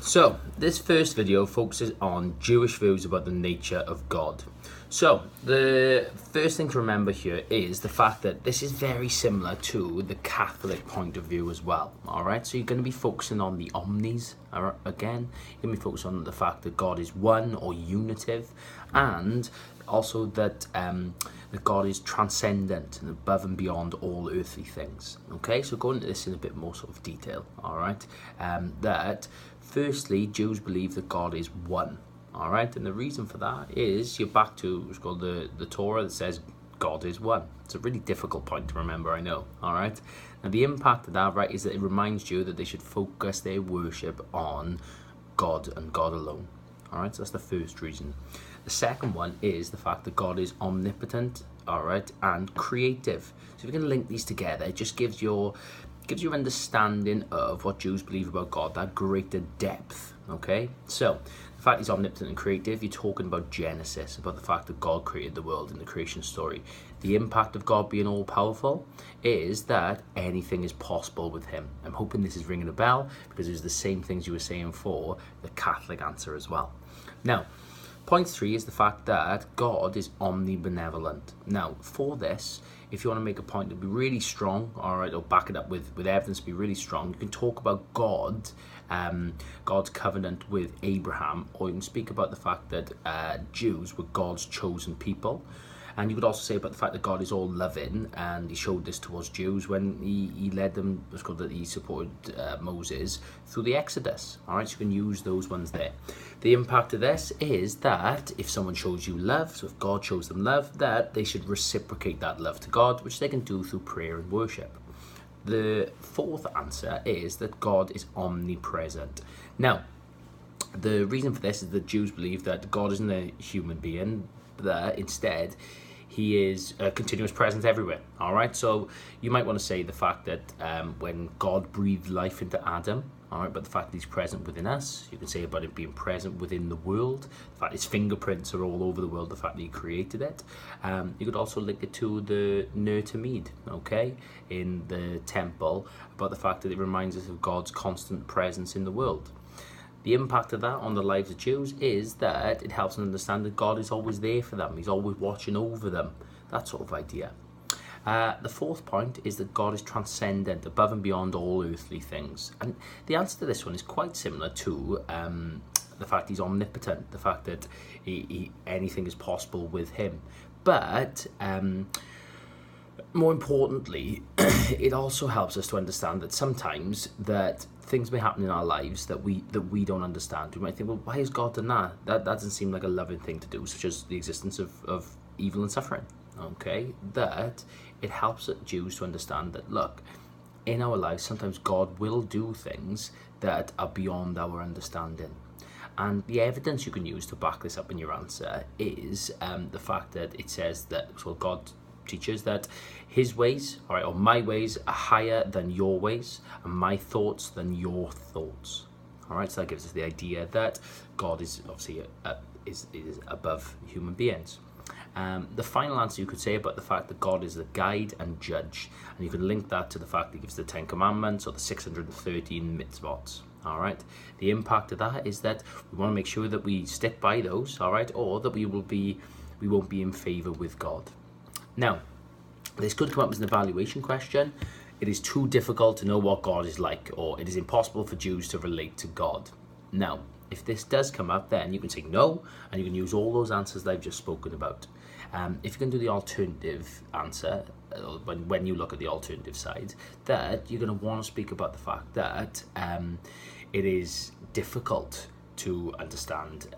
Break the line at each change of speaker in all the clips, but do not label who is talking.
So, this first video focuses on Jewish views about the nature of God. So, the first thing to remember here is the fact that this is very similar to the Catholic point of view as well, alright? So you're going to be focusing on the omnis, again. You're going to be focusing on the fact that God is one or unitive, and also that God is transcendent and above and beyond all earthly things, okay? So going into this in a bit more sort of detail, alright? That, firstly, Jews believe that God is one. All right, and the reason for that is you're back to what's called the Torah that says God is one. It's a really difficult point to remember, I know. All right, now the impact of that, right, is that it reminds you that they should focus their worship on God and God alone. All right, so that's the first reason. The second one is the fact that God is omnipotent, all right, and creative. So if you can link these together, it just gives you understanding of what Jews believe about God, that greater depth, okay? So, the fact he's omnipotent and creative, you're talking about Genesis, about the fact that God created the world in the creation story. The impact of God being all-powerful is that anything is possible with him. I'm hoping this is ringing a bell, because it was the same things you were saying for the Catholic answer as well. Now, point 3 is the fact that God is omnibenevolent. Now, for this, if you want to make a point to be really strong, all right, or back it up with evidence to be really strong, you can talk about God, God's covenant with Abraham, or you can speak about the fact that Jews were God's chosen people. And you could also say about the fact that God is all loving, and he showed this towards Jews when he led them, it's called that he supported Moses through the Exodus. All right, so you can use those ones there. The impact of this is that if someone shows you love, so if God shows them love, that they should reciprocate that love to God, which they can do through prayer and worship. The fourth answer is that God is omnipresent. Now, the reason for this is that Jews believe that God isn't a human being, that instead he is a continuous presence everywhere. All right, so you might want to say the fact that when God breathed life into Adam, all right, but the fact that he's present within us, you can say about it being present within the world, the fact his fingerprints are all over the world, the fact that he created it. You could also link it to the Ner Tamid, okay, in the temple, about the fact that it reminds us of God's constant presence in the world. The impact of that on the lives of Jews is that it helps them understand that God is always there for them. He's always watching over them. That sort of idea. The fourth point is that God is transcendent, above and beyond all earthly things. And the answer to this one is quite similar to the fact he's omnipotent, the fact that anything is possible with him. But more importantly, it also helps us to understand that sometimes that things may happen in our lives that we don't understand. We might think, well, why has God done that? That doesn't seem like a loving thing to do, such as the existence of evil and suffering. Okay, that it helps Jews to understand that, look, in our lives, sometimes God will do things that are beyond our understanding. And the evidence you can use to back this up in your answer is the fact that it says that, so God teaches that his ways, all right, or my ways are higher than your ways, and my thoughts than your thoughts. All right, so that gives us the idea that God is obviously is above human beings. The final answer you could say about the fact that God is the guide and judge, and you can link that to the fact that he gives the 10 Commandments or the 613 mitzvot. All right, the impact of that is that we want to make sure that we stick by those, all right, or that we won't be in favor with God. Now, this could come up as an evaluation question. It is too difficult to know what God is like, or it is impossible for Jews to relate to God. Now, if this does come up, then you can say no, and you can use all those answers that I've just spoken about. If you can do the alternative answer, when you look at the alternative side, that you're going to want to speak about the fact that it is difficult to understand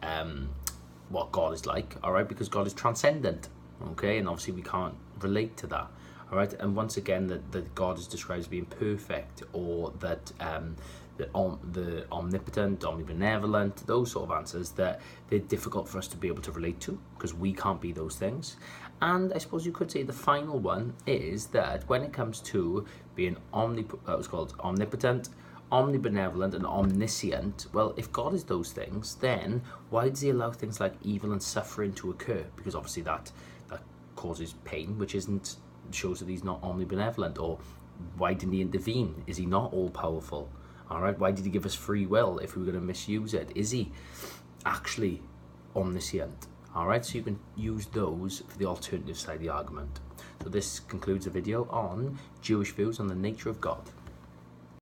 what God is like, all right, because God is transcendent. Okay, and obviously we can't relate to that, all right? And once again, that God is described as being perfect, or that the omnipotent, omnibenevolent, those sort of answers, that they're difficult for us to be able to relate to, because we can't be those things. And I suppose you could say the final one is that when it comes to being omnipotent, omnibenevolent and omniscient, well, if God is those things, then why does he allow things like evil and suffering to occur? Because obviously that causes pain, which shows that he's not omnibenevolent. Or why didn't he intervene? Is he not all powerful? All right, why did he give us free will if we were going to misuse it? Is he actually omniscient? All right, so you can use those for the alternative side of the argument. So this concludes the video on Jewish views on the nature of God.